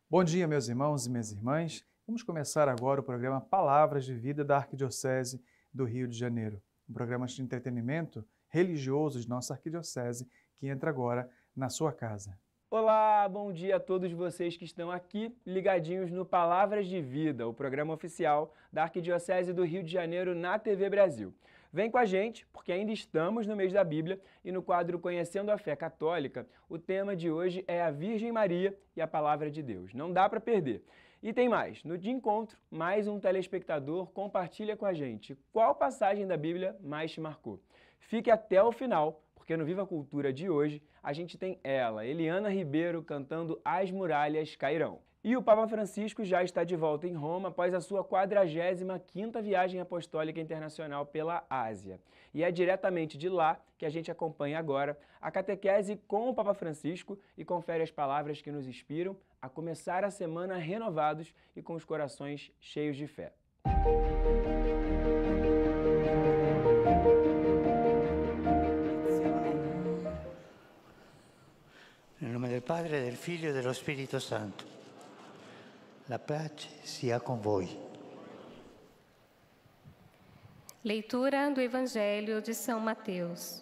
Bom dia, meus irmãos e minhas irmãs. Vamos começar agora o programa Palavras de Vida da Arquidiocese do Rio de Janeiro, um programa de entretenimento religioso de nossa arquidiocese que entra agora na sua casa. Olá, bom dia a todos vocês que estão aqui ligadinhos no Palavras de Vida, o programa oficial da Arquidiocese do Rio de Janeiro na TV Brasil. Vem com a gente, porque ainda estamos no mês da Bíblia e no quadro Conhecendo a Fé Católica, o tema de hoje é a Virgem Maria e a Palavra de Deus. Não dá para perder. E tem mais, no dia encontro, mais um telespectador compartilha com a gente qual passagem da Bíblia mais te marcou. Fique até o final, porque no Viva Cultura de hoje a gente tem ela, Eliana Ribeiro, cantando As Muralhas Cairão. E o Papa Francisco já está de volta em Roma após a sua 45ª viagem apostólica internacional pela Ásia. E é diretamente de lá que a gente acompanha agora a catequese com o Papa Francisco e confere as palavras que nos inspiram a começar a semana renovados e com os corações cheios de fé. Nel nome del Padre, del Figlio e dello Spirito Santo. La pace sia con voi. Leitura do Evangelho de São Mateus.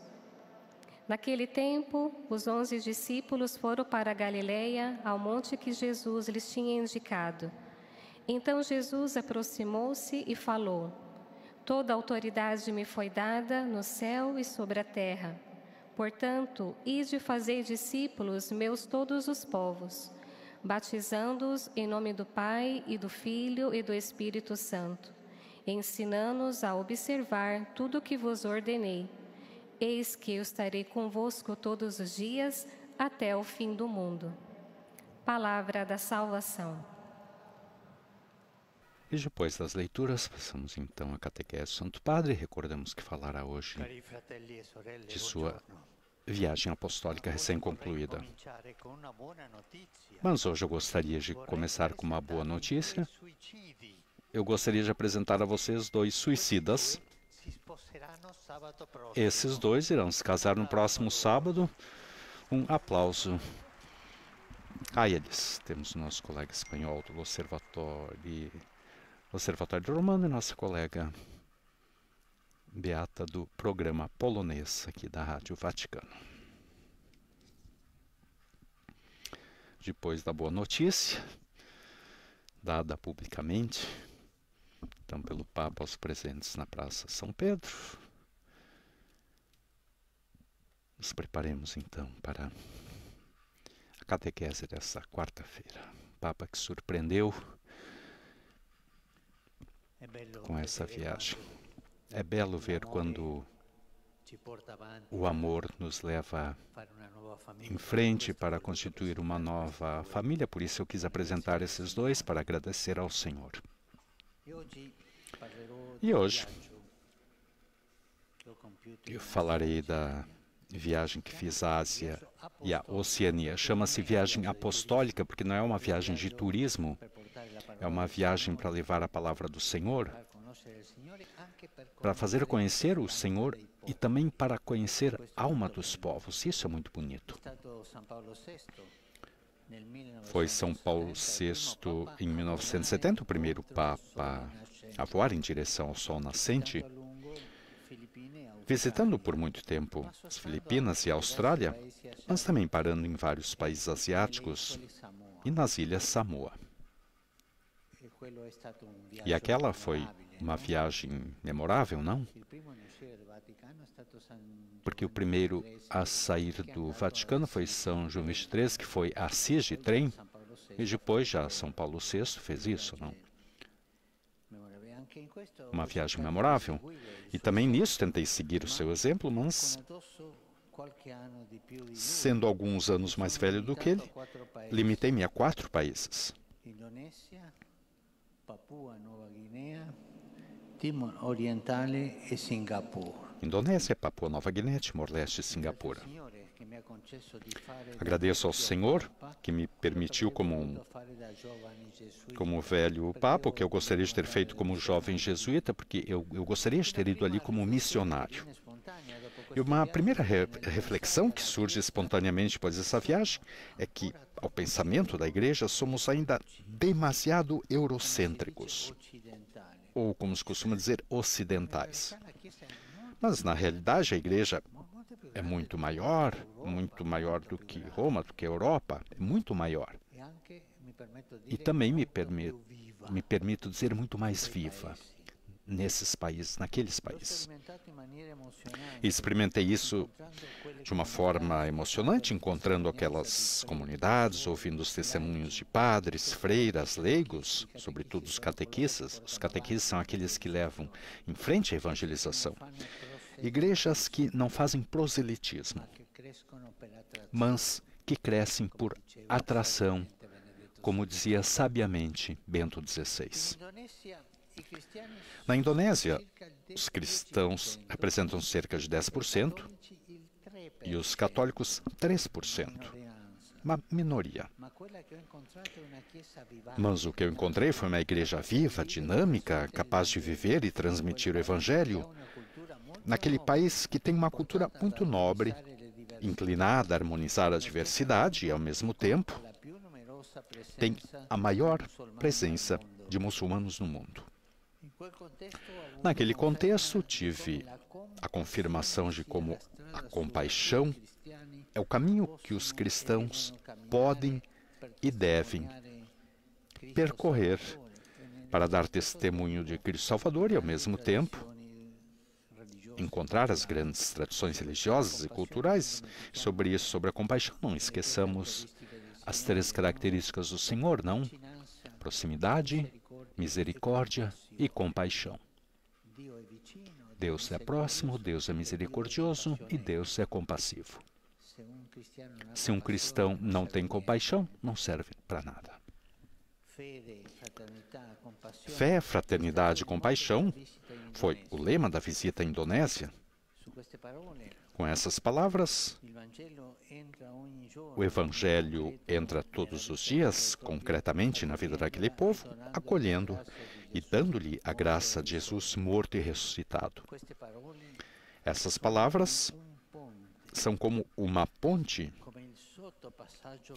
Naquele tempo, os 11 discípulos foram para a Galileia, ao monte que Jesus lhes tinha indicado. Então Jesus aproximou-se e falou: Toda autoridade me foi dada no céu e sobre a terra. Portanto, ide fazer discípulos meus todos os povos, batizando-os em nome do Pai e do Filho e do Espírito Santo, ensinando-os a observar tudo o que vos ordenei. Eis que eu estarei convosco todos os dias até o fim do mundo. Palavra da salvação. E depois das leituras, passamos então a catequese do Santo Padre. Recordamos que falará hoje de sua viagem apostólica recém-concluída. Mas hoje eu gostaria de começar com uma boa notícia. Eu gostaria de apresentar a vocês 2 suicidas. Esses 2 irão se casar no próximo sábado. Um aplauso a eles. Temos o nosso colega espanhol do Observatório Romano e nossa colega Beata do programa polonês aqui da Rádio Vaticano. Depois da boa notícia, dada publicamente, então pelo Papa aos presentes na Praça São Pedro, nos preparemos então para a catequese dessa quarta-feira. Papa que surpreendeu com essa viagem. É belo ver quando o amor nos leva em frente para constituir uma nova família. Por isso eu quis apresentar esses 2 para agradecer ao Senhor. E hoje eu falarei da viagem que fiz à Ásia e à Oceania. Chama-se viagem apostólica porque não é uma viagem de turismo, é uma viagem para levar a palavra do Senhor, para fazer conhecer o Senhor e também para conhecer a alma dos povos. Isso é muito bonito. Foi São Paulo VI, em 1970, o primeiro Papa a voar em direção ao Sol Nascente, visitando por muito tempo as Filipinas e a Austrália, mas também parando em vários países asiáticos e nas ilhas Samoa. E aquela foi uma viagem memorável, não? Porque o primeiro a sair do Vaticano foi São João XXIII, que foi a Assis de trem, e depois já São Paulo VI fez isso, não? Uma viagem memorável. E também nisso tentei seguir o seu exemplo, mas, sendo alguns anos mais velho do que ele, limitei-me a 4 países. Papua Nova Guiné, Timor Oriental e Singapura. Indonésia, Papua Nova Guiné, Timor-Leste e Singapura. Agradeço ao Senhor que me permitiu, como velho Papa, o que eu gostaria de ter feito como jovem jesuíta, porque eu gostaria de ter ido ali como missionário. E uma primeira reflexão que surge espontaneamente depois dessa viagem é que, ao pensamento da Igreja, somos ainda demasiado eurocêntricos, ou, como se costuma dizer, ocidentais. Mas, na realidade, a Igreja é muito maior do que Roma, do que a Europa, é muito maior. E também me permito dizer muito mais viva nesses países, naqueles países. E experimentei isso de uma forma emocionante, encontrando aquelas comunidades, ouvindo os testemunhos de padres, freiras, leigos, sobretudo os catequistas. Os catequistas são aqueles que levam em frente a evangelização. Igrejas que não fazem proselitismo, mas que crescem por atração, como dizia sabiamente Bento XVI. Na Indonésia, os cristãos representam cerca de 10% e os católicos 3%, uma minoria. Mas o que eu encontrei foi uma igreja viva, dinâmica, capaz de viver e transmitir o Evangelho naquele país que tem uma cultura muito nobre, inclinada a harmonizar a diversidade e, ao mesmo tempo, tem a maior presença de muçulmanos no mundo. Naquele contexto, tive a confirmação de como a compaixão é o caminho que os cristãos podem e devem percorrer para dar testemunho de Cristo Salvador e, ao mesmo tempo, encontrar as grandes tradições religiosas e culturais. Sobre isso, sobre a compaixão, não esqueçamos as 3 características do Senhor, não? Proximidade, misericórdia e compaixão. Deus é próximo, Deus é misericordioso e Deus é compassivo. Se um cristão não tem compaixão, não serve para nada. Fé, fraternidade e compaixão foi o lema da visita à Indonésia. Com essas palavras, o Evangelho entra todos os dias, concretamente na vida daquele povo, acolhendo e dando-lhe a graça de Jesus morto e ressuscitado. Essas palavras são como uma ponte,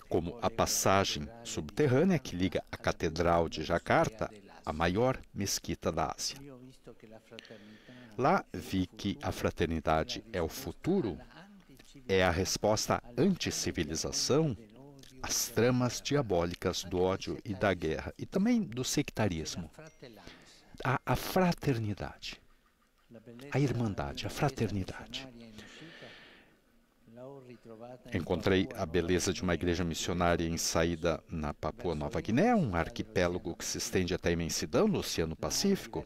como a passagem subterrânea que liga a Catedral de Jakarta à maior mesquita da Ásia. Lá vi que a fraternidade é o futuro, é a resposta à anticivilização, às tramas diabólicas do ódio e da guerra, e também do sectarismo. A fraternidade, a irmandade, a fraternidade. Encontrei a beleza de uma igreja missionária em saída na Papua Nova Guiné, um arquipélago que se estende até a imensidão do Oceano Pacífico.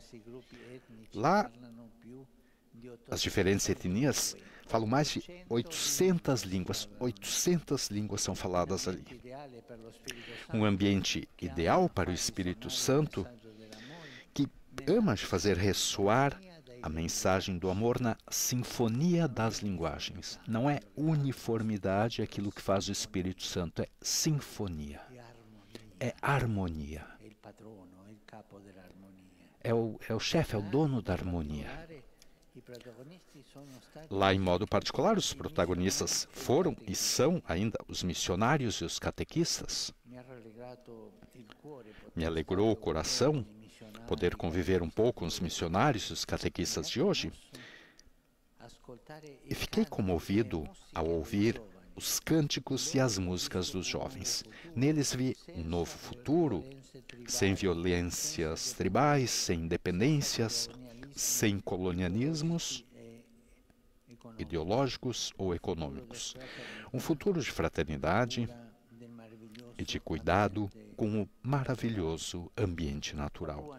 Lá, as diferentes etnias falam mais de 800 línguas. 800 línguas são faladas ali. Um ambiente ideal para o Espírito Santo, que ama fazer ressoar a mensagem do amor na sinfonia das linguagens. Não é uniformidade aquilo que faz o Espírito Santo, é sinfonia, é harmonia. É o chefe, é o dono da harmonia. Lá, em modo particular, os protagonistas foram e são ainda os missionários e os catequistas. Me alegrou o coração poder conviver um pouco com os missionários e os catequistas de hoje. E fiquei comovido ao ouvir os cânticos e as músicas dos jovens. Neles vi um novo futuro, sem violências tribais, sem independências, sem colonialismos ideológicos ou econômicos. Um futuro de fraternidade e de cuidado com o maravilhoso ambiente natural.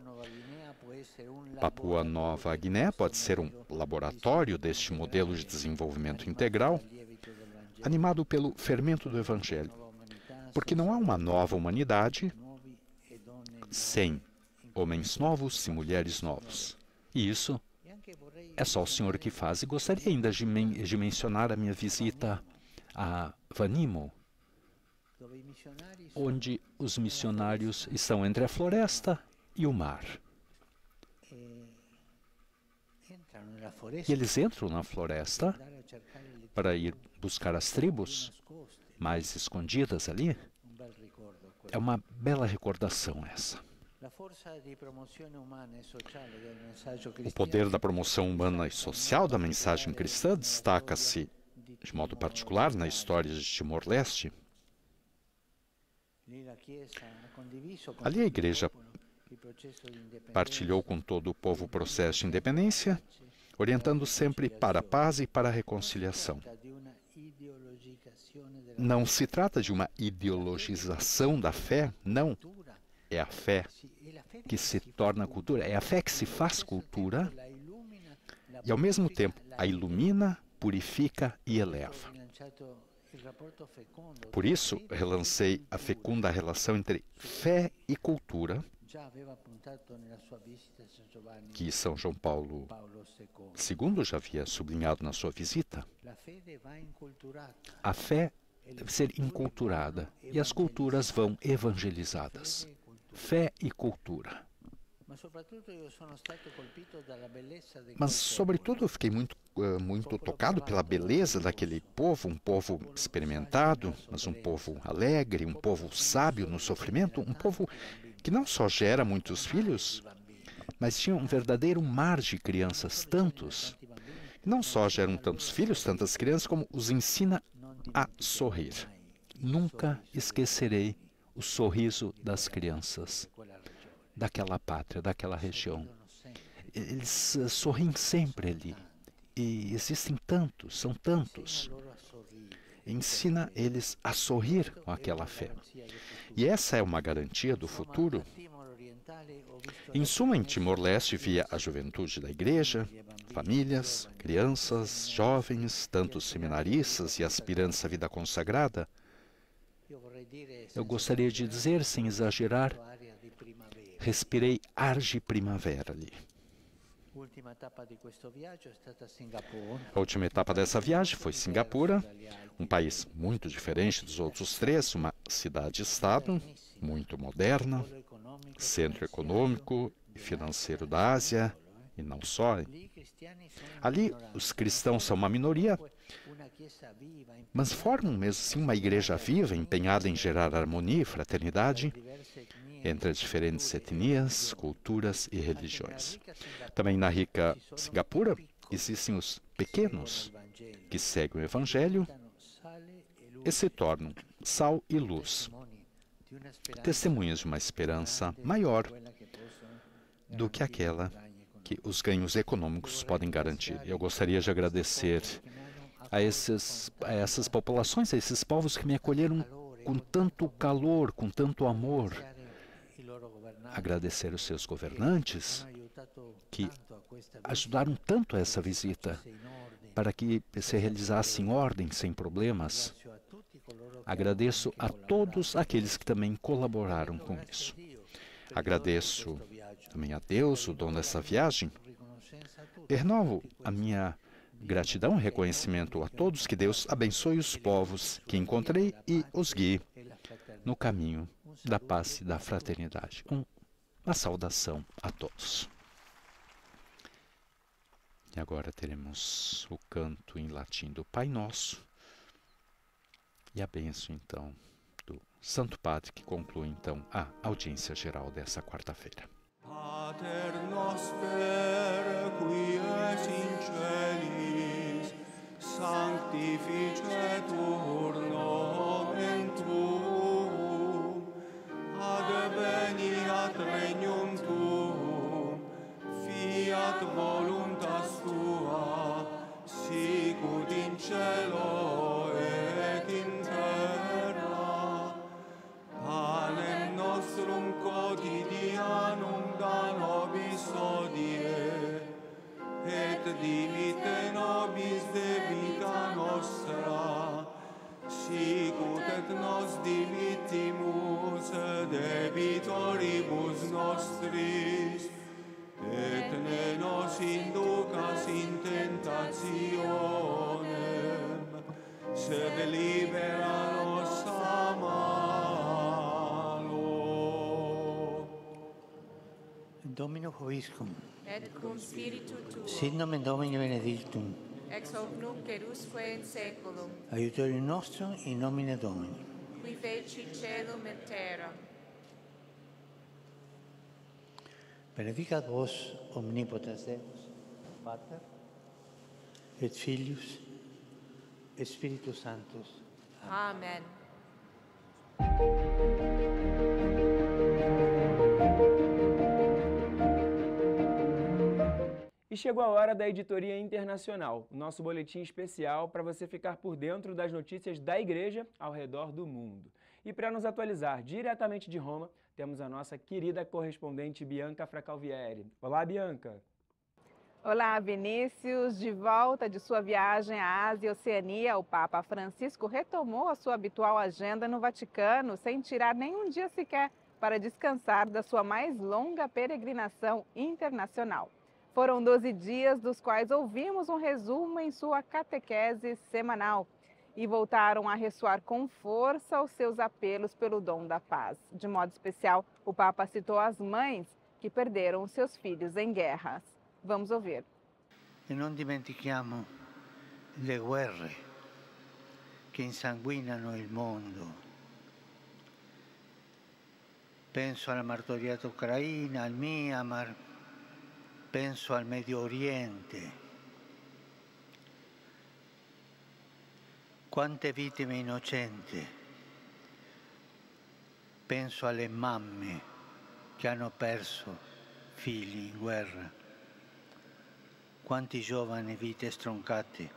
Papua Nova Guiné pode ser um laboratório deste modelo de desenvolvimento integral, animado pelo fermento do Evangelho, porque não há uma nova humanidade sem homens novos e mulheres novos. E isso é só o Senhor que faz. E gostaria ainda de mencionar a minha visita a Vanimo, onde os missionários estão entre a floresta e o mar. E eles entram na floresta para ir buscar as tribos mais escondidas ali. É uma bela recordação essa. O poder da promoção humana e social da mensagem cristã destaca-se, de modo particular, na história de Timor-Leste. Ali a Igreja partilhou com todo o povo o processo de independência, orientando sempre para a paz e para a reconciliação. Não se trata de uma ideologização da fé, não. É a fé que se torna cultura, é a fé que se faz cultura e, ao mesmo tempo, a ilumina, purifica e eleva. Por isso, relancei a fecunda relação entre fé e cultura, que São João Paulo II já havia sublinhado na sua visita. A fé deve ser inculturada e as culturas vão evangelizadas. Fé e cultura. Mas, sobretudo, eu fiquei muito tocado pela beleza daquele povo, um povo experimentado, mas um povo alegre, um povo sábio no sofrimento, um povo que não só gera muitos filhos, mas tinha um verdadeiro mar de crianças, tantos. Não só geram tantos filhos, tantas crianças, como os ensina a sorrir. Nunca esquecerei o sorriso das crianças daquela pátria, daquela região. Eles sorriem sempre ali. E existem tantos, são tantos. Ensina eles a sorrir com aquela fé. E essa é uma garantia do futuro. Em suma, em Timor-Leste via a juventude da igreja, famílias, crianças, jovens, tantos seminaristas e aspirantes à vida consagrada. Eu gostaria de dizer, sem exagerar, respirei ar de primavera ali. A última etapa dessa viagem foi Singapura, um país muito diferente dos outros três, uma cidade-estado muito moderna, centro econômico e financeiro da Ásia, e não só. Ali, os cristãos são uma minoria, mas formam mesmo assim uma igreja viva, empenhada em gerar harmonia e fraternidade entre as diferentes etnias, culturas e religiões. Também na rica Singapura existem os pequenos que seguem o Evangelho e se tornam sal e luz, testemunhas de uma esperança maior do que aquela que os ganhos econômicos podem garantir. Eu gostaria de agradecer a essas populações, a esses povos que me acolheram com tanto calor, com tanto amor. Agradecer os seus governantes que ajudaram tanto a essa visita para que se realizasse em ordem, sem problemas. Agradeço a todos aqueles que também colaboraram com isso. Agradeço também a Deus, o dono dessa viagem, e renovo a minha gratidão e reconhecimento a todos, que Deus abençoe os povos que encontrei e os guie no caminho da paz e da fraternidade. Uma saudação a todos. E agora teremos o canto em latim do Pai Nosso e a bênção, então, do Santo Padre, que conclui, então, a audiência geral dessa quarta-feira. Pater noster, qui es in celis, sanctificetur nomen tuum, adveniat regnum tuum, fiat voluntas tua, sicut in cielo et in terra. Panem nostrum quotidianum da nobis hodie, et dimitte nobis debita nostra, sicut et nos dimittimus debitoribus nostris, et ne nos inducas sed libera-nos a malo. Domino Hoviscum, et cum spiritu tuo, sit nomen Domini benedictum, ex hoc nunc et usque in saeculum, aiutorium nostrum in nomine Domini. qui feci caelum et terram. Benedicat vos omnipotens Deus, Pater, et Filius, et Spiritus Sanctus. Amen. E chegou a hora da Editoria Internacional, o nosso boletim especial para você ficar por dentro das notícias da Igreja ao redor do mundo. E para nos atualizar diretamente de Roma, temos a nossa querida correspondente Bianca Fracalvieri. Olá, Bianca! Olá, Vinícius. De volta de sua viagem à Ásia e Oceania, o Papa Francisco retomou a sua habitual agenda no Vaticano, sem tirar nenhum dia sequer para descansar da sua mais longa peregrinação internacional. Foram 12 dias, dos quais ouvimos um resumo em sua catequese semanal e voltaram a ressoar com força os seus apelos pelo dom da paz. De modo especial, o Papa citou as mães que perderam seus filhos em guerras. Vamos ouvir. E non dimentichiamo le guerre che insanguinano il mondo. Penso alla martoriata Ucraina, al Myanmar, penso al Medio Oriente. Quante vittime innocenti. Penso alle mamme che hanno perso figli in guerra. Quanti giovani vite stroncate.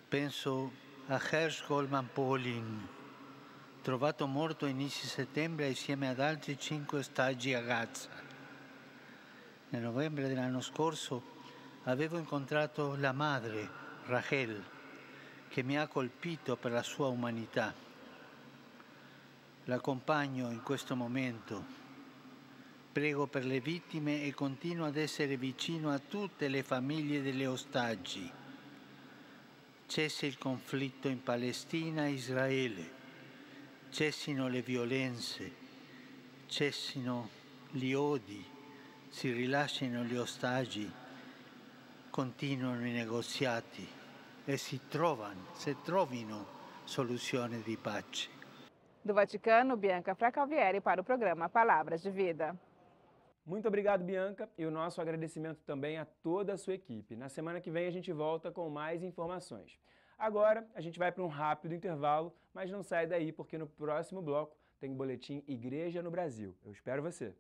Penso a Hersh Goldman Polin, trovato morto a inizio settembre insieme ad altri 5 ostaggi a Gaza. Nel novembre dell'anno scorso avevo incontrato la madre, Rachel, che mi ha colpito per la sua umanità. L'accompagno in questo momento. Prego per le vittime e continuo ad essere vicino a tutte le famiglie degli ostaggi. Cessi il conflitto in Palestina e Israele. Cessino le violenze. Cessino gli odi. Si rilascino gli ostaggi. Continuano i negoziati e si trovino soluzioni di pace. Do Vaticano, Bianca Fracalvieri para o programa Palavras de Vida. Muito obrigado, Bianca, e o nosso agradecimento também a toda a sua equipe. Na semana que vem a gente volta com mais informações. Agora a gente vai para um rápido intervalo, mas não sai daí porque no próximo bloco tem o boletim Igreja no Brasil. Eu espero você.